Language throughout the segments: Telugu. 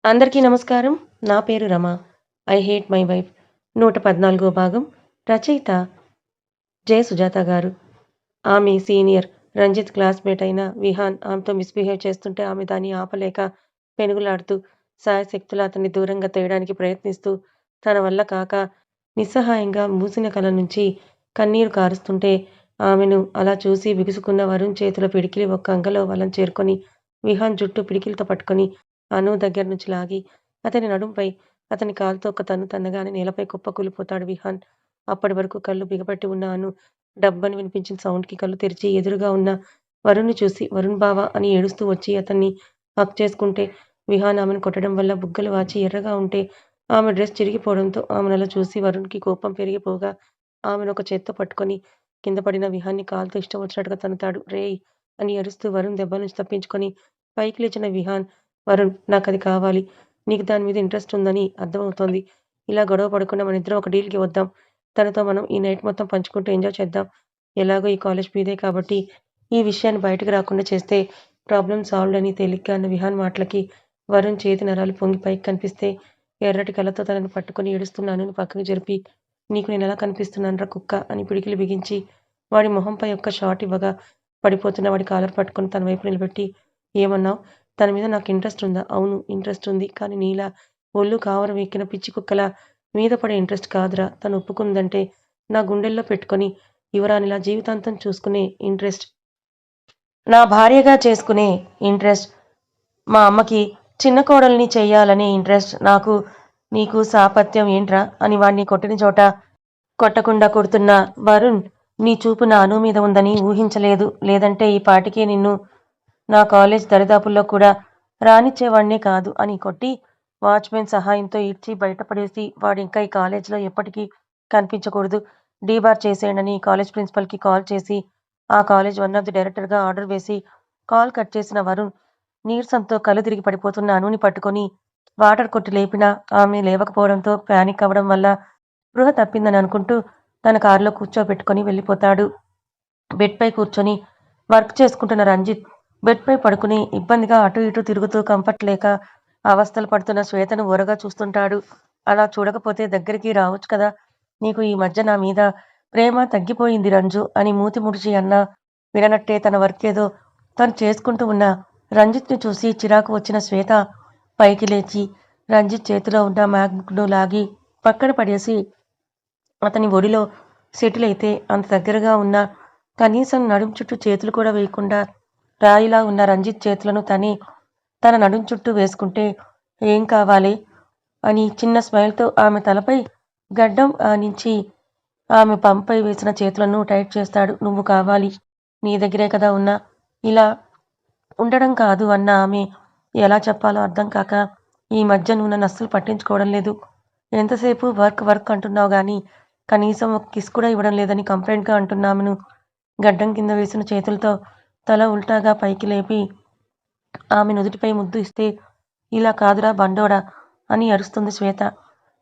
అందరికీ నమస్కారం. నా పేరు Rama. 'I hate my wife' 114 భాగం. రచయిత జె. సుజాత గారు. ఆమె సీనియర్. రంజిత్ క్లాస్‌మేట్ అయిన విహాన్ ఆమెతో మిస్‌బిహేవ్ చేస్తుంటే ఆమె దాన్ని ఆపలేక పెనుగులాడుతూ, శాయశక్తులా అతన్ని దూరంగా తేయడానికి ప్రయత్నిస్తూ, తన వల్ల కాక నిస్సహాయంగా మూసిన కళ్ళ నుంచి కన్నీరు కారుస్తుంటే, ఆమెను అలా చూసి బిగుసుకున్న వరుణ్ చేతిలో పిడికిలి ఒక్క అంగలో వలం చేరుకొని, విహాన్ జుట్టు పిడికిలితో పట్టుకొని అను దగ్గర నుంచి లాగి, అతని నడుంపై అతని కాలుతో ఒక తన్ను తన్నగానే నేలపై కుప్పకూలిపోతాడు విహాన్. అప్పటి వరకు కళ్ళు బిగపట్టి ఉన్న అను డబ్బని వినిపించిన సౌండ్‌కి కళ్ళు తెరిచి ఎదురుగా ఉన్న వరుణ్‌ని చూసి వరుణ్ బావ అని ఏడుస్తూ వచ్చి అతన్ని హగ్ చేసుకుంటే, విహాన్ ఆమెను కొట్టడం వల్ల బుగ్గలు వాచి ఎర్రగా ఉంటే, ఆమె డ్రెస్ చిరిగిపోవడంతో ఆమెనలా చూసి వరుణ్‌కి కోపం పెరిగిపోగా, ఆమెను ఒక చేత్తో పట్టుకొని కింద పడిన విహాన్‌ని కాలుతో ఇష్టం వచ్చినట్టుగా తన్నుతాడు. రేయ్! అని అరుస్తూ వరుణ్ దెబ్బల నుంచి తప్పించుకొని పైకి లేచిన విహాన్, వరుణ్ నాకది కావాలి. నీకు దాని మీద ఇంట్రెస్ట్ ఉందని అర్థమవుతోంది. ఇలా గొడవ పడకుండా మనిద్దరం ఒక డీల్‌కి వద్దాం. తనతో మనం ఈ నైట్ మొత్తం పంచుకుంటూ ఎంజాయ్ చేద్దాం. ఎలాగో ఈ కాలేజ్ మీదే కాబట్టి ఈ విషయాన్ని బయటకు రాకుండా చేస్తే ప్రాబ్లమ్ సాల్వ్డ్ అని తేలిగ్గా అన్న విహాన్ మాటలకి వరుణ్ చేతి నరాలు పొంగి పైకి కనిపిస్తే ఎర్రటి కళ్ళతో తనని పట్టుకొని ఏడుస్తున్న అనుని పక్కకి జరిపి నీకు నేనెలా కనిపిస్తున్నానురా కుక్క అని పిడికిలి బిగించి వాడి మొహంపై ఒక్క షాట్ ఇవ్వగా పడిపోతున్న వాడి కాలర్ పట్టుకొని తన వైపు నిలబెట్టి ఏమన్నావు? తన మీద నాకు ఇంట్రెస్ట్ ఉందా? అవును ఇంట్రెస్ట్ ఉంది. కానీ నీలా ఒళ్ళు కావరం ఎక్కిన పిచ్చి కుక్కలా మీద పడే ఇంట్రెస్ట్ కాదురా. తను ఒప్పుకుందంటే నా గుండెల్లో పెట్టుకొని యువరాణిలా జీవితాంతం చూసుకునే ఇంట్రెస్ట్. నా భార్యగా చేసుకునే ఇంట్రెస్ట్. మా అమ్మకి చిన్న కోడల్ని చెయ్యాలనే ఇంట్రెస్ట్. నాకు నీకు సాపత్యం ఏంట్రా అని వాడిని కొట్టిన చోట కొట్టకుండా కొడుతున్న వరుణ్ నీ చూపు నా అను మీద ఉందని ఊహించలేదు. లేదంటే ఈ పాటికే నిన్ను నా కాలేజ్ దరిదాపుల్లో కూడా రానిచ్చేవాణ్ణే కాదు అని కొట్టి, వాచ్‌మెన్ సహాయంతో ఈడ్చి బయటపడేసి వాడింకా ఈ కాలేజ్‌లో ఎప్పటికీ కనిపించకూడదు. డీబార్ చేసేయండని కాలేజ్ ప్రిన్సిపల్‌కి కాల్ చేసి, ఆ కాలేజ్ వన్ ఆఫ్ ది డైరెక్టర్‌గా ఆర్డర్ వేసి, కాల్ కట్ చేసిన వరుణ్ నీరసంతో కళ్ళు తిరిగి పడిపోతున్న అనుని పట్టుకొని వాటర్ కొట్టి లేపినా ఆమె లేవకపోవడంతో పానిక్ అవ్వడం వల్ల స్పృహ తప్పిందని అనుకుంటూ తన కారులో కూర్చోబెట్టుకొని వెళ్ళిపోతాడు. బెడ్‌పై కూర్చొని వర్క్ చేసుకుంటున్న రంజిత్ బెడ్‌పై పడుకుని ఇబ్బందిగా అటూ ఇటూ తిరుగుతూ కంఫర్ట్ లేక అవస్థలు పడుతున్న శ్వేతను ఓరగా చూస్తుంటాడు. అలా చూడకపోతే దగ్గరికి రావచ్చు కదా! నీకు ఈ మధ్య నా మీద ప్రేమ తగ్గిపోయింది రంజు అని మూతి ముడిచి అన్నా విననట్టే తన వర్క్ ఏదో తను చేసుకుంటూ ఉన్న రంజిత్‌ని చూసి చిరాకు వచ్చిన శ్వేత పైకి లేచి రంజిత్ చేతిలో ఉన్న మ్యాక్‌బుక్‌ను లాగి పక్కన పడేసి అతని ఒడిలో సెటిల్ అయితే అంత దగ్గరగా ఉన్న కనీసం నడుం చుట్టూ చేతులు కూడా వేయకుండా రాయిలా ఉన్న రంజిత్ చేతులను తన నడుం చుట్టూ వేసుకుంటే ఏం కావాలి అని చిన్న స్మైల్తో ఆమె తలపై గడ్డం ఆనించి ఆమె పంపై వేసిన చేతులను టైట్ చేస్తాడు. నువ్వు కావాలి, నీ దగ్గరే కదా ఉన్నా, ఇలా ఉండడం కాదు అన్న ఆమె ఎలా చెప్పాలో అర్థం కాక ఈ మధ్య నువ్వు నన్ను అస్సలు పట్టించుకోవడం లేదు. ఎంతసేపు వర్క్ వర్క్ అంటున్నావు గానీ కనీసం ఒక కిస్ కూడా ఇవ్వడం లేదని కంప్లైంట్‌గా అంటున్న ఆమెను గడ్డం కింద వేసిన చేతులతో తల ఉల్టాగా పైకి లేపి ఆమె నుదుటిపై ముద్దు ఇస్తే ఇలా కాదురా బండోడా అని అరుస్తుంది శ్వేత.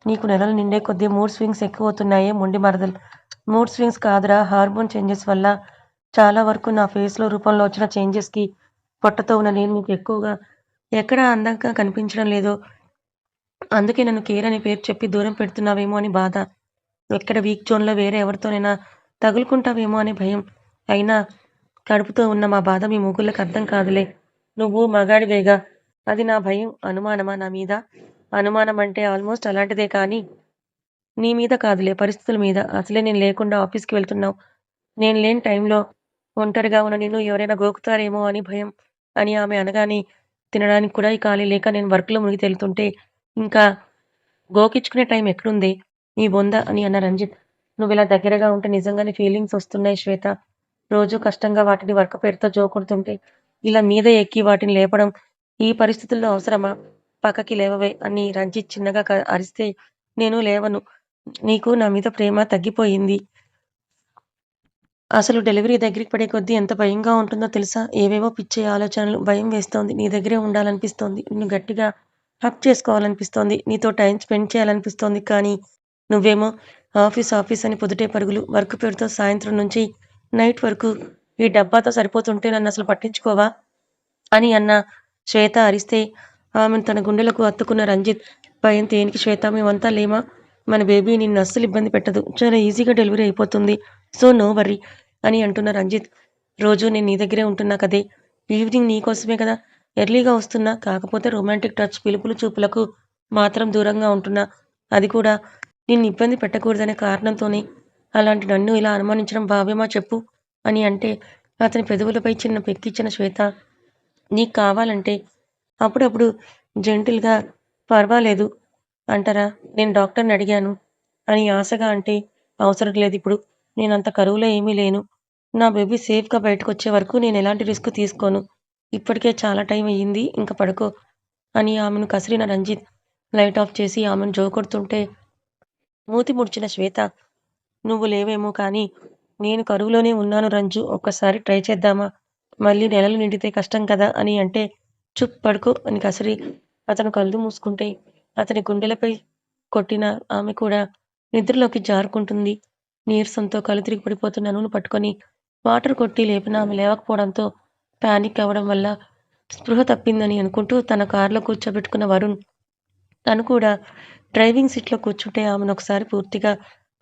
నీకు నెలలు నిండే కొద్దీ మూడ్ స్వింగ్స్ ఎక్కువవుతున్నాయే మొండి మరదల్. మూడ్ స్వింగ్స్ కాదురా హార్మోన్ చేంజెస్ వల్ల చాలా వరకు నా ఫేస్‌లో రూపంలో వచ్చిన చేంజెస్‌కి పొట్టతో ఉన్న నేను నీకు ఎక్కువగా ఎక్కడ అందంగా కనిపించడం లేదో అందుకే నన్ను కేర్ అనే పేరు చెప్పి దూరం పెడుతున్నావేమో అని బాధ. ఎక్కడ వీక్ జోన్‌లో వేరే ఎవరితోనైనా తగులుకుంటావేమో అనే భయం. అయినా కడుపుతో ఉన్న మా బాధ మీ మొగుళ్ళకి అర్థం కాదులే. నువ్వు మగాడివేగా. అది నా భయం. అనుమానమా నా మీద? అనుమానం అంటే ఆల్మోస్ట్ అలాంటిదే కానీ నీ మీద కాదులే పరిస్థితుల మీద. అసలే నేను లేకుండా ఆఫీస్‌కి వెళ్తున్నావు. నేను లేని టైంలో ఒంటరిగా ఉన్న నిన్ను ఎవరైనా గోకుతారేమో అని భయం అని ఆమె అనగానే తినడానికి కూడా ఖాళీ లేక నేను వర్క్‌లో మునిగి తేలుతుంటే ఇంకా గోకిచ్చుకునే టైం ఎక్కడుందే నీ బొంద అని అన్న రంజిత్. నువ్విలా దగ్గరగా ఉంటే నిజంగానే ఫీలింగ్స్ వస్తున్నాయి శ్వేత. రోజూ కష్టంగా వాటిని వర్క్ పేరుతో జోకొడుతుంటే ఇలా మీద ఎక్కి వాటిని లేపడం ఈ పరిస్థితుల్లో అవసరమా? పక్కకి లేవవే అని రంజిత్ చిన్నగా అరిస్తే నేను లేవను. నీకు నా మీద ప్రేమ తగ్గిపోయింది. అసలు డెలివరీ దగ్గరికి పడే కొద్దీ ఎంత భయంగా ఉంటుందో తెలుసా? ఏవేవో పిచ్చి ఆలోచనలు, భయం వేస్తోంది. నీ దగ్గరే ఉండాలనిపిస్తోంది. నిన్ను గట్టిగా హగ్ చేసుకోవాలనిపిస్తోంది. నీతో టైం స్పెండ్ చేయాలనిపిస్తోంది. కానీ నువ్వేమో ఆఫీస్ ఆఫీస్ అని పొద్దుటే పరుగులు. వర్క్ పేరుతో సాయంత్రం నుంచి నైట్ వరకు ఈ డబ్బాతో సరిపోతుంటే నన్నసలు పట్టించుకోవా? అని అన్న శ్వేత అరిస్తే ఆమెను తన గుండెలకు హత్తుకున్న రంజిత్. భయం దేనికి శ్వేత, మేమంతా లేమా? మన బేబీ నిన్ను అస్సలు ఇబ్బంది పెట్టదు. చాలా ఈజీగా డెలివరీ అయిపోతుంది. సో నో వర్రీ అని అంటున్న రంజిత్. రోజూ నేను నీ దగ్గరే ఉంటున్నా కదే. ఈవినింగ్ నీకోసమే కదా ఎర్లీగా వస్తున్నా. కాకపోతే రొమాంటిక్ టచ్, పిలుపులు చూపులకు మాత్రం దూరంగా ఉంటున్నా. అది కూడా నిన్ను ఇబ్బంది పెట్టకూడదనే కారణంతోనే. అలాంటి నన్ను ఇలా అనుమానించడం భావ్యమా చెప్పు అని అంటే అతని పెదవులపై చిన్న పెక్కిచ్చిన శ్వేత. నీకు కావాలంటే అప్పుడప్పుడు జెంటిల్‌గా పర్వాలేదు అంటారా? నేను డాక్టర్‌ని అడిగాను అని ఆశగా అంటే, అవసరం లేదిప్పుడు. నేనంత కరువులో ఏమీ లేను. నా బేబీ సేఫ్‌గా బయటకొచ్చే వరకు నేనెలాంటి రిస్క్ తీసుకోను. ఇప్పటికే చాలా టైం అయ్యింది. ఇంక పడుకో అని ఆమెను కసిరిన రంజిత్ లైట్ ఆఫ్ చేసి ఆమెను జోకొడుతుంటే మూతి ముడిచిన శ్వేత. నువ్వు లేవేమో కానీ నేను కరువులోనే ఉన్నాను రంజు. ఒక్కసారి ట్రై చేద్దామా? మళ్ళీ నెలలు నిండితే కష్టం కదా అని అంటే, చుప్ పడుకో అని కసిరి అతను కళ్ళు మూసుకుంటే అతని గుండెలపై కొట్టిన ఆమె కూడా నిద్రలోకి జారుకుంటుంది. నీరసంతో కళ్ళు తిరిగి పడిపోతున్న అనును పట్టుకొని వాటర్ కొట్టి లేపినా ఆమె లేవకపోవడంతో పానిక్ అవ్వడం వల్ల స్పృహ తప్పిందని అనుకుంటూ తన కారులో కూర్చోబెట్టుకున్న వరుణ్ తను కూడా డ్రైవింగ్ సీట్‌లో కూర్చుంటే ఆమెను ఒకసారి పూర్తిగా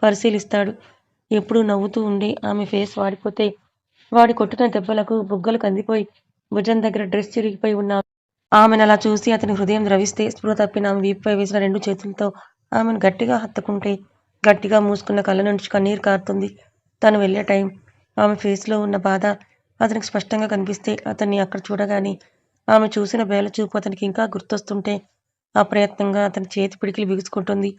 పరిశీలిస్తాడు. ఎప్పుడూ నవ్వుతూ ఉండే ఆమె ఫేస్ వాడిపోతే వాడి కొట్టిన దెబ్బలకు బుగ్గలు కందిపోయి భుజం దగ్గర డ్రెస్ చిరిగిపోయి ఉన్న ఆమెనలా చూసి అతని హృదయం ద్రవిస్తే స్పృహ తప్పిన ఆమె వీపుపై వేసిన 2 చేతులతో ఆమెను గట్టిగా హత్తుకుంటే గట్టిగా మూసుకున్న కళ్ళ నుంచి కన్నీరు కారుతుంది. తను వెళ్ళే టైం. ఆమె ఫేస్‌లో ఉన్న బాధ అతనికి స్పష్టంగా కనిపిస్తే అతన్ని అక్కడ చూడగానే ఆమె చూసిన బేల చూపు అతనికి ఇంకా గుర్తొస్తుంటే అప్రయత్నంగా అతని చేతి పిడికిలి బిగుసుకుంటుంది.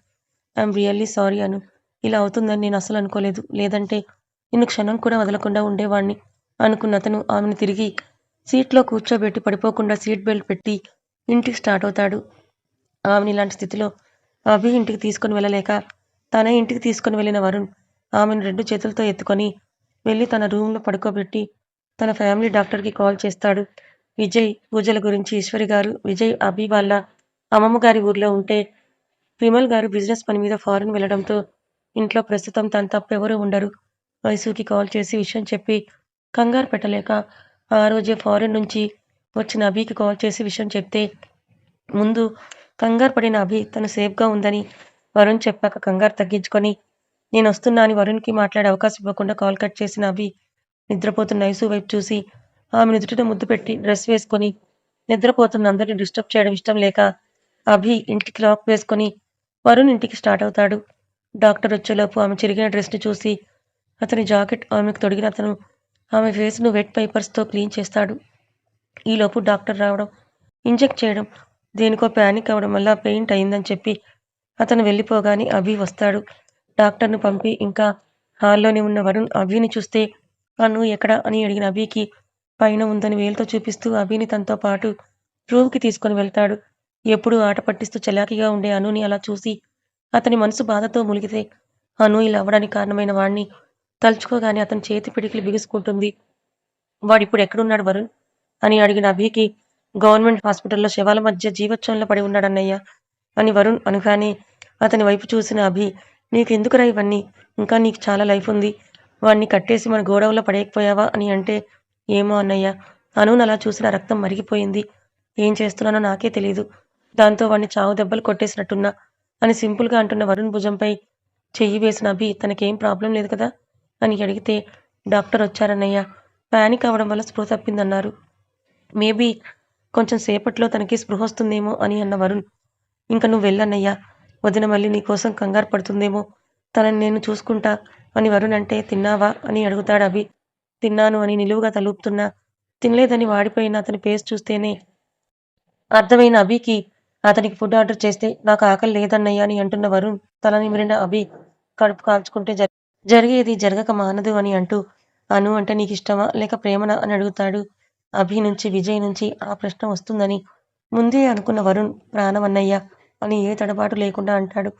ఐయామ్ రియల్లీ సారీ అను. ఇలా అవుతుందని నేను అస్సలు అనుకోలేదు. లేదంటే నిన్ను క్షణం కూడా వదలకుండా ఉండేవాణ్ణి అనుకున్న అతను ఆమెను తిరిగి సీట్లో కూర్చోబెట్టి పడిపోకుండా సీట్ బెల్ట్ పెట్టి ఇంటికి స్టార్ట్ అవుతాడు. ఆమెను ఇలాంటి స్థితిలో అభి ఇంటికి తీసుకొని వెళ్ళలేక తనే ఇంటికి తీసుకొని వెళ్ళిన వరుణ్ ఆమెను 2 చేతులతో ఎత్తుకొని వెళ్ళి తన రూమ్‌లో పడుకోబెట్టి తన ఫ్యామిలీ డాక్టర్‌కి కాల్ చేస్తాడు. విజయ్ పూజల గురించి ఈశ్వరి గారు, విజయ్ అభి వాళ్ళ అమ్మమ్మ గారి ఊర్లో ఉంటే విమల్ గారు బిజినెస్ పని మీద ఫారిన్ వెళ్ళడంతో ఇంట్లో ప్రస్తుతం తను తప్ప ఎవరూ ఉండరు. వైసుకి కాల్ చేసి విషయం చెప్పి కంగారు పెట్టలేక ఆ రోజే ఫారిన్ నుంచి వచ్చిన అభికి కాల్ చేసి విషయం చెప్తే ముందు కంగారు పడిన అభి తను సేఫ్‌గా ఉందని వరుణ్ చెప్పాక కంగారు తగ్గించుకొని నేనొస్తున్నా అని వరుణ్‌కి మాట్లాడే అవకాశం ఇవ్వకుండా కాల్ కట్ చేసిన అభి నిద్రపోతున్న ఐసు వైపు చూసి ఆమె నుదుటిన ముద్దు పెట్టి డ్రెస్ వేసుకొని నిద్రపోతున్న అందరిని డిస్టర్బ్ చేయడం ఇష్టం లేక అభి ఇంటికి లాక్ వేసుకొని వరుణ్ ఇంటికి స్టార్ట్ అవుతాడు. డాక్టర్ వచ్చేలోపు ఆమె చిరిగిన డ్రెస్‌ని చూసి అతని జాకెట్ ఆమెకు తొడిగిన అతను ఆమె ఫేస్‌ను వెట్ వైపర్స్‌తో క్లీన్ చేస్తాడు. ఈలోపు డాక్టర్ రావడం, ఇంజెక్ట్ చేయడం, దేనికో పానిక్ అవ్వడం వల్ల పెయింట్ అయిందని చెప్పి అతను వెళ్ళిపోగానే అభి వస్తాడు. డాక్టర్‌ని పంపి ఇంకా హాల్లోనే ఉన్న వరుణ్ అభిని చూస్తే అను ఎక్కడ అని అడిగిన అభికి పైన ఉందని వేలుతో చూపిస్తూ అభిని తనతో పాటు రూమ్‌కి తీసుకొని వెళ్తాడు. ఎప్పుడూ ఆట పట్టిస్తూ చలాకీగా ఉండే అనుని అలా చూసి అతని మనసు బాధతో మునిగితే అను ఇలా అవ్వడానికి కారణమైన వాడిని తలుచుకోగానే అతని చేతి పిడికిలి బిగుసుకుంటుంది. వాడిప్పుడు ఎక్కడున్నాడు వరుణ్ అని అడిగిన అభికి గవర్నమెంట్ హాస్పిటల్‌లో శవాల మధ్య జీవచ్ఛవంలా పడి ఉన్నాడన్నయ్య అని వరుణ్ అనగానే అతని వైపు చూసిన అభి నీకెందుకురా ఇవన్నీ? ఇంకా నీకు చాలా లైఫ్ ఉంది. వాడిని కట్టేసి మన గోడౌన్‌లో పడేయకపోయావా అని అంటే ఏమో అన్నయ్య. అనుని అలా చూసిన రక్తం మరిగిపోయింది. ఏం చేస్తున్నానో నాకే తెలీదు. దాంతో వాడిని చావు దెబ్బలు కొట్టేసినట్టున్నా అని సింపుల్‌గా అంటున్న వరుణ్ భుజంపై చెయ్యి వేసిన అభి తనకేం ప్రాబ్లం లేదు కదా అని అడిగితే డాక్టర్ వచ్చారన్నయ్య. పానిక్ అవ్వడం వల్ల స్పృహ తప్పిందన్నారు. మేబీ కొంచెం సేపట్లో తనకి స్పృహొస్తుందేమో అని అన్న వరుణ్. ఇంక నువ్వు వెళ్ళన్నయ్యా. వదిన మళ్ళీ నీకోసం కంగారు పడుతుందేమో. తనని నేను చూసుకుంటా అని వరుణ్ అంటే తిన్నావా అని అడుగుతాడు అభి. తిన్నాను అని నిలువుగా తలూపుతున్నా తినలేదని వాడిపోయిన అతని ఫేస్ చూస్తేనే అర్థమైన అభికి అతనికి ఫుడ్ ఆర్డర్ చేస్తే నాకు ఆకలి లేదన్నయ్య అని అంటున్న వరుణ్ తల నిమిరిన అభి కడుపు కాల్చుకుంటే జరిగేది జరగక మానదు అని అంటూ అను అంటే నీకిష్టమా లేక ప్రేమనా అని అడుగుతాడు. అభి నుంచి విజయ్ నుంచి ఆ ప్రశ్న వస్తుందని ముందే అనుకున్న వరుణ్ ప్రాణమన్నయ్య అని ఏ తడబాటు లేకుండా అంటాడు.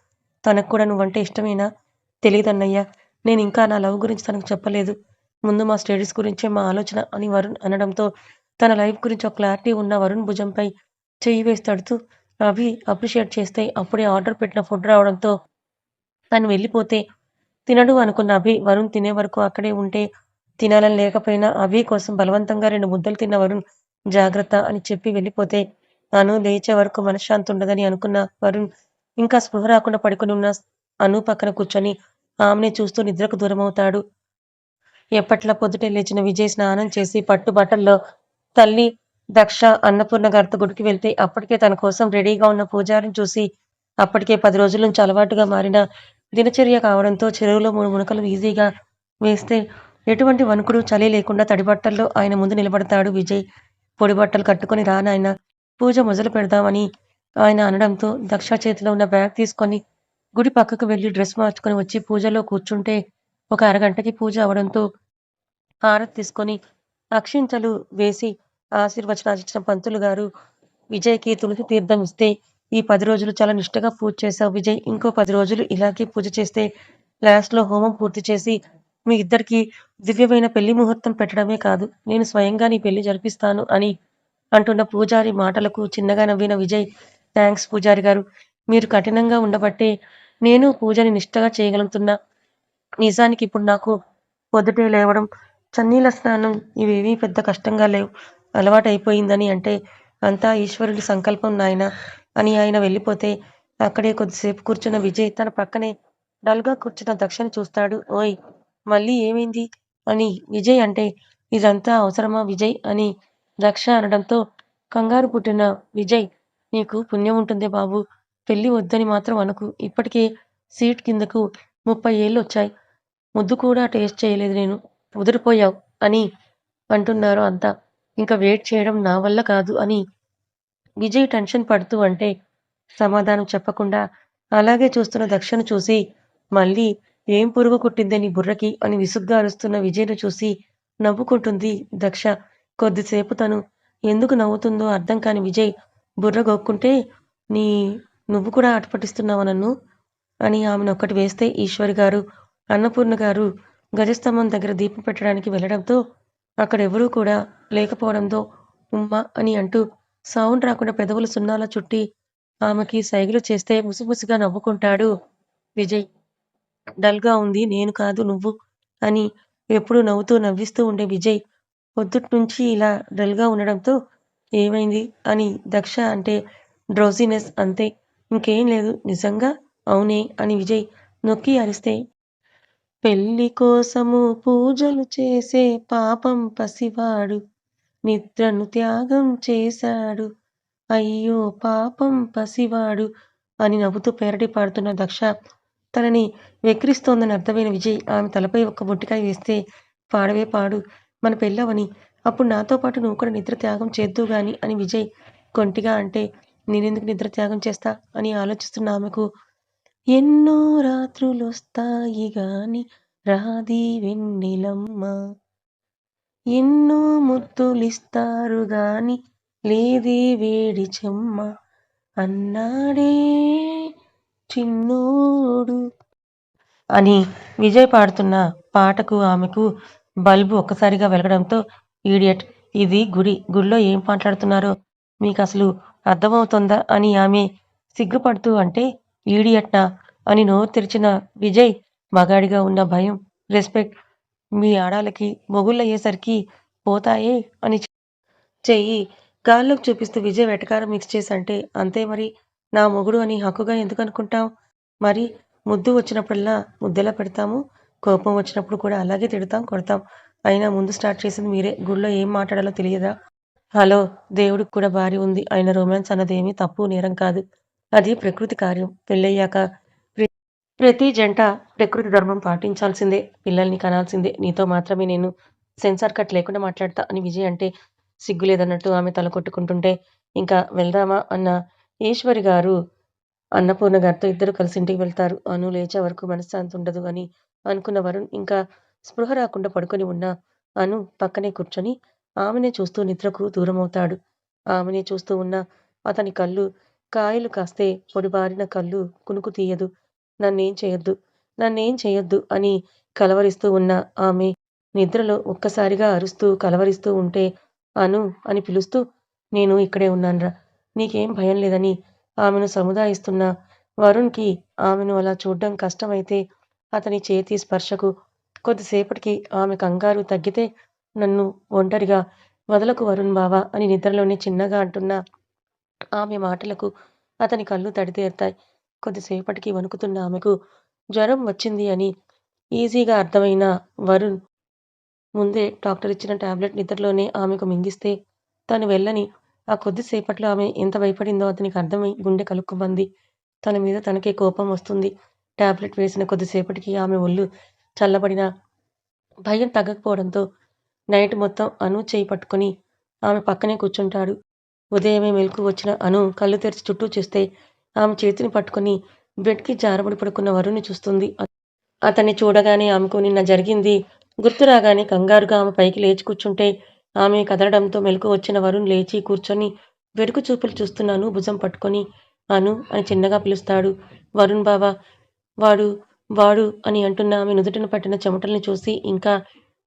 తనకు కూడా నువ్వంటే ఇష్టమేనా? తెలీదన్నయ్య. నేనింకా నా లవ్ గురించి తనకు చెప్పలేదు. ముందు మా స్టడీస్ గురించే మా ఆలోచన అని వరుణ్ అనడంతో తన లైఫ్ గురించి ఒక క్లారిటీ ఉన్న వరుణ్ భుజంపై చెయ్యి వేసి తడుతూ అభి అప్రిషియేట్ చేస్తే అప్పుడే ఆర్డర్ పెట్టిన ఫుడ్ రావడంతో తను వెళ్ళిపోతే తినడు అనుకున్న అభి వరుణ్ తినే వరకు అక్కడే ఉంటే తినాలని లేకపోయినా అభి కోసం బలవంతంగా 2 ముద్దలు తిన్న వరుణ్ జాగ్రత్త అని చెప్పి వెళ్ళిపోతే అను లేచే వరకు మనశ్శాంతి ఉండదని అనుకున్న వరుణ్ ఇంకా స్పృహ రాకుండా పడుకొని ఉన్న అను పక్కన కూర్చొని ఆమెనే చూస్తూ నిద్రకు దూరమవుతాడు. ఎప్పట్లా పొద్దుటే లేచిన విజయ్ స్నానం చేసి పట్టు బట్టల్లో తల్లి దక్ష అన్నపూర్ణ గారితో గుడికి వెళ్తే అప్పటికే తన కోసం రెడీగా ఉన్న పూజారిని చూసి అప్పటికే 10 రోజుల నుంచి అలవాటుగా మారిన దినచర్య కావడంతో చెరువులో 3 మునకలు ఈజీగా వేస్తే ఎటువంటి వణుకుడు, చలి లేకుండా తడి బట్టల్లో ఆయన ముందు నిలబడతాడు విజయ్. పొడి బట్టలు కట్టుకొని రా నాయనా పూజ మొదలు పెడదామని ఆయన అనడంతో దక్ష చేతిలో ఉన్న బ్యాగ్ తీసుకొని గుడి పక్కకు వెళ్లి డ్రెస్ మార్చుకొని వచ్చి పూజలో కూర్చుంటే ఒక అరగంటకి పూజ అవడంతో హారతి తీసుకొని అక్షింతలు వేసి ఆశీర్వచనాలిచ్చిన పంతులు గారు విజయ్‌కి తులసి తీర్థం ఇస్తే, "ఈ 10 రోజులు చాలా నిష్టగా పూజ చేశావు విజయ్. ఇంకో 10 రోజులు ఇలాగే పూజ చేస్తే లాస్ట్‌లో హోమం పూర్తి చేసి మీ ఇద్దరికీ దివ్యమైన పెళ్లి ముహూర్తం పెట్టడమే కాదు, నేను స్వయంగా నీ పెళ్లి జరిపిస్తాను" అని అంటున్న పూజారి మాటలకు చిన్నగా నవ్విన విజయ్, "థాంక్స్ పూజారి గారు. మీరు కఠినంగా ఉండబట్టే నేను పూజని నిష్టగా చేయగలుగుతున్నా. నిజానికి ఇప్పుడు నాకు పొద్దుటే లేవడం, చన్నీళ్ళ స్నానం ఇవేవీ పెద్ద కష్టంగా లేవు. అలవాటయిపోయిందని అంటే అంతా ఈశ్వరుడి సంకల్పం నాయనా" అని ఆయన వెళ్ళిపోతే అక్కడే కొద్దిసేపు కూర్చున్న విజయ్ తన పక్కనే డల్‌గా కూర్చున్న దక్షని చూస్తాడు. "ఓయ్! మళ్ళీ ఏమైంది?" అని విజయ్ అంటే, "ఇదంతా అవసరమా విజయ్" అని దక్ష అనడంతో కంగారు పుట్టిన విజయ్, "నీకు పుణ్యం ఉంటుందే బాబూ! పెళ్లి వద్దని మాత్రం అనకు. ఇప్పటికే సీట్ కిందకు 30 ఏళ్లొచ్చాయి. ముద్దు కూడా టేస్ట్ చేయలేదు నేను. ముదిరిపోయావు" అని అంటున్నారు అంతా. ఇంక వెయిట్ చేయడం నా వల్ల కాదు అని విజయ్ టెన్షన్ పడుతూ అంటే, సమాధానం చెప్పకుండా అలాగే చూస్తున్న దక్షను చూసి, "మళ్ళీ ఏం పురుగు కుట్టిందే నీ బుర్రకి" అని విసుగ్గా అరుస్తున్న విజయ్‌ని చూసి నవ్వుకుంటుంది దక్ష. కొద్దిసేపు తను ఎందుకు నవ్వుతుందో అర్థం కాని విజయ్ బుర్ర గోక్కుంటే, "నీ నువ్వు కూడా ఆట పట్టిస్తున్నావా నన్ను?" అని ఆమెనొక్కటి వేస్తే ఈశ్వరి గారు, అన్నపూర్ణ గారు గజస్తంభం దగ్గర దీపం పెట్టడానికి వెళ్ళడంతో అక్కడెవరూ కూడా లేకపోవడంతో ఉమ్మ అని అంటూ సౌండ్ రాకుండా పెదవులు సున్నాలా చుట్టి ఆమెకి సైగలు చేస్తే ముసిముసిగా నవ్వుకుంటాడు విజయ్. డల్‌గా ఉంది నేను కాదు నువ్వు అని ఎప్పుడూ నవ్వుతూ నవ్విస్తూ ఉండే విజయ్ పొద్దుట్నుంచి ఇలా డల్‌గా ఉండడంతో ఏమైంది అని దక్ష అంటే డ్రౌజీనెస్ అంతే. ఇంకేం లేదు నిజంగా? అవునే అని విజయ్ నొక్కి అరిస్తే, పెళ్లి కోసము పూజలు చేసే పాపం పసివాడు నిద్రను త్యాగం చేశాడు. అయ్యో పాపం పసివాడు అని నవ్వుతూ పేరడీ పాడుతున్న దక్ష తనని వెక్కిరిస్తోందని అర్థమైన విజయ్ ఆమె తలపై ఒక్క మొట్టికాయ వేస్తే, "పాడవే పాడు మన పెళ్ళవని. అప్పుడు నాతో పాటు నువ్వు కూడా నిద్ర త్యాగం చేద్దువు గాని" అని విజయ్ కొంటిగా అంటే, "నేనెందుకు నిద్ర త్యాగం చేస్తా" అని ఆలోచిస్తున్న ఆమెకు, "ఎన్నో రాత్రులొస్తాయి గాని రాదీ వెన్నెలమ్మ, ఎన్నో ముద్దులిస్తారు గాని లేదే వేడి చెమ్మ, అన్నాడే చిన్నోడు" అని విజయ్ పాడుతున్న పాటకు ఆమెకు బల్బు ఒక్కసారిగా వెలగడంతో, "ఈడియట్! ఇది గుడి. గుడిలో ఏం మాట్లాడుతున్నారో మీకసలు అర్థమవుతోందా" అని ఆమె సిగ్గుపడుతూ అంటే, "ఈడియట్‌నా" అని నోరు తెరిచిన విజయ్ మగాడిగా ఉన్న భయం, రెస్పెక్ట్ మీ ఆడాళ్ళకి మొగుళ్ళయ్యేసరికి పోతాయే అని చెయ్యి గాల్లోకి చూపిస్తూ విజయ్ వెటకారం మిక్స్ చేసి అంటే, "అంతే మరి. నా మొగుడు అని హక్కుగా ఎందుకనుకుంటావ్? మరి ముద్దు వచ్చినప్పుడల్లా ముద్దెలా పెడతాము. కోపం వచ్చినప్పుడు కూడా అలాగే తిడతాం, కొడతాం. అయినా ముందు స్టార్ట్ చేసింది మీరే. గుడిలో ఏం మాట్లాడాలో తెలియదా? హలో! దేవుడికి కూడా భార్య ఉంది. అయినా రొమాన్స్ అన్నదేమీ తప్పు, నేరం కాదు. అది ప్రకృతి కార్యం. పెళ్ళయ్యాక ప్రతి జంట ప్రకృతి ధర్మం పాటించాల్సిందే. పిల్లల్ని కనాల్సిందే. నీతో మాత్రమే నేను సెన్సార్ కట్ లేకుండా మాట్లాడతా" అని విజయ్ అంటే, సిగ్గులేదన్నట్టు ఆమె తల కొట్టుకుంటుంటే, "ఇంకా వెళ్దామా" అన్న ఈశ్వరి గారు అన్నపూర్ణ గారితో ఇద్దరూ కలిసి ఇంటికి వెళ్తారు. అను లేచే వరకు మనశ్శాంతి ఉండదు అని అనుకున్న వరుణ్ ఇంకా స్పృహ రాకుండా పడుకొని ఉన్న అను పక్కనే కూర్చొని ఆమెనే చూస్తూ నిద్రకు దూరమవుతాడు. ఆమెనే చూస్తూ ఉన్న అతని కళ్ళు కాయలు కాస్తే పొడిబారిన కళ్ళు కునుకు తీయదు. "నన్నేం చేయొద్దు, నన్నేం చేయొద్దు" అని కలవరిస్తూ ఉన్న ఆమె నిద్రలో ఒక్కసారిగా అరుస్తూ కలవరిస్తూ ఉంటే, "అను" అని పిలుస్తూ, "నేను ఇక్కడే ఉన్నాన్రా. నీకేం భయం లేదని" ఆమెను సముదాయిస్తున్న వరుణ్‌కి ఆమెను అలా చూడ్డం కష్టమైతే అతని చేతి స్పర్శకు కొద్దిసేపటికి ఆమె కంగారు తగ్గితే, "నన్ను ఒంటరిగా వదలకు వరుణ్ బావ" అని నిద్రలోనే చిన్నగా అంటున్న ఆమె మాటలకు అతని కళ్ళు తడితేరుతాయి. కొద్దిసేపటికి వణుకుతున్న ఆమెకు జ్వరం వచ్చింది అని ఈజీగా అర్థమైన వరుణ్ ముందే డాక్టర్ ఇచ్చిన టాబ్లెట్ నిద్రలోనే ఆమెకు మింగిస్తే తను వెళ్ళని ఆ కొద్దిసేపట్లో ఆమె ఎంత భయపడిందో అతనికి అర్థమై గుండె కలుక్కుమంది. తన మీద తనకే కోపం వస్తుంది. టాబ్లెట్ వేసిన కొద్దిసేపటికి ఆమె ఒళ్ళు చల్లబడినా భయం తగ్గకపోవడంతో నైట్ మొత్తం అను చేయి పట్టుకొని ఆమె పక్కనే కూర్చుంటాడు. ఉదయమే మెలకువ వచ్చిన అను కళ్ళు తెరిచి చుట్టూ చూస్తే ఆమె చేతిని పట్టుకొని బెడ్‌కి జారబడి పడుకున్న వరుణ్‌ని చూస్తుంది. అతన్ని చూడగానే ఆమెకు నిన్న జరిగింది గుర్తు రాగానే కంగారుగా ఆమె పైకి లేచి కూర్చుంటే ఆమె కదలడంతో మెలకువ వచ్చిన వరుణ్ లేచి కూర్చొని వెరుకు చూపులు చూస్తున్న అను భుజం పట్టుకొని అను అని చిన్నగా పిలుస్తాడు. వరుణ్ బావ వాడు వాడు అని అంటున్న ఆమె నుదుటిన పట్టిన చెమటల్ని చూసి ఇంకా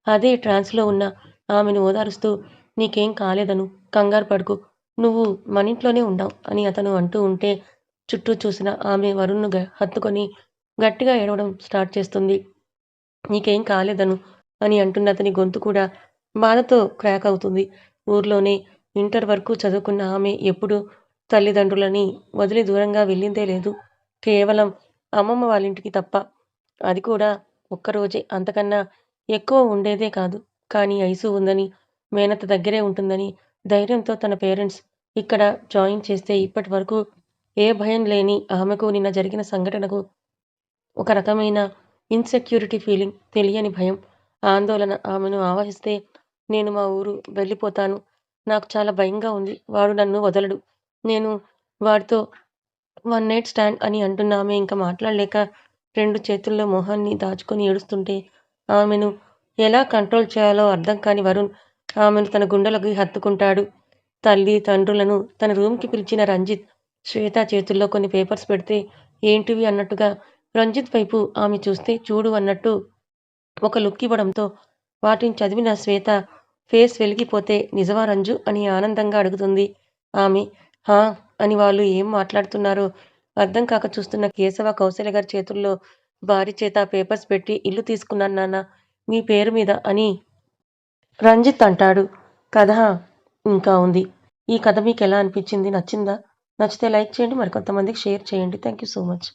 అదే ట్రాన్స్‌లో ఉన్న ఆమెను ఓదారుస్తూ నీకేం కాలేదను, కంగారు పడకు. నువ్వు మనింట్లోనే ఉన్నావు అని అతను అంటూ ఉంటే చుట్టూ చూసిన ఆమె వరుణ్‌ను హత్తుకొని గట్టిగా ఏడవడం స్టార్ట్ చేస్తుంది. నీకేం కాలేదను అని అంటున్న అతని గొంతు కూడా బాధతో క్రాక్ అవుతుంది. ఊర్లోనే ఇంటర్ వరకు చదువుకున్న ఆమె ఎప్పుడూ తల్లిదండ్రులని వదిలి దూరంగా వెళ్ళిందే లేదు. కేవలం అమ్మమ్మ వాళ్ళింటికి తప్ప. అది కూడా ఒక్కరోజే. అంతకన్నా ఎక్కువ ఉండేదే కాదు. కానీ ఐసు ఉందని, మేనత్త దగ్గరే ఉంటుందని ధైర్యంతో తన పేరెంట్స్ ఇక్కడ జాయిన్ చేస్తే ఇప్పటి వరకు ఏ భయం లేని ఆమెకు నిన్న జరిగిన సంఘటనకు ఒక రకమైన ఇన్‌సెక్యూరిటీ ఫీలింగ్, తెలియని భయం, ఆందోళన ఆమెను ఆవహిస్తే నేను మా ఊరు వెళ్ళిపోతాను. నాకు చాలా భయంగా ఉంది. వాడు నన్ను వదలడు. నేను వాడితో వన్ నైట్ స్టాండ్ అని అంటున్న ఆమె ఇంక మాట్లాడలేక 2 చేతుల్లో మొహాన్ని దాచుకొని ఏడుస్తుంటే ఆమెను ఎలా కంట్రోల్ చేయాలో అర్థం కాని వరుణ్ ఆమెను తన గుండెలకి హత్తుకుంటాడు. తల్లి, తండ్రులను తన రూమ్‌కి పిలిచిన రంజిత్, శ్వేత చేతుల్లో కొన్ని పేపర్స్ పెడితే ఏంటివి అన్నట్టుగా రంజిత్ వైపు ఆమె చూస్తే చూడు అన్నట్టు ఒక లుక్ ఇవ్వడంతో వాటిని చదివిన శ్వేత ఫేస్ వెలిగిపోతే నిజమా రంజు అని ఆనందంగా అడుగుతుంది. ఆమె హా అని వాళ్ళు ఏం మాట్లాడుతున్నారో అర్థం కాక చూస్తున్న కేశవ, కౌసల్య గారి చేతుల్లో భార్య చేత పేపర్స్ పెట్టి ఇల్లు తీసుకున్నాను నాన్న మీ పేరు మీద అని రంజిత్ అంటాడు. కథ ఇంకా ఉంది. ఈ కథ మీకెలా అనిపించింది? నచ్చిందా? నచ్చితే లైక్ చేయండి. మరికొంతమందికి షేర్ చేయండి. Thank you so much.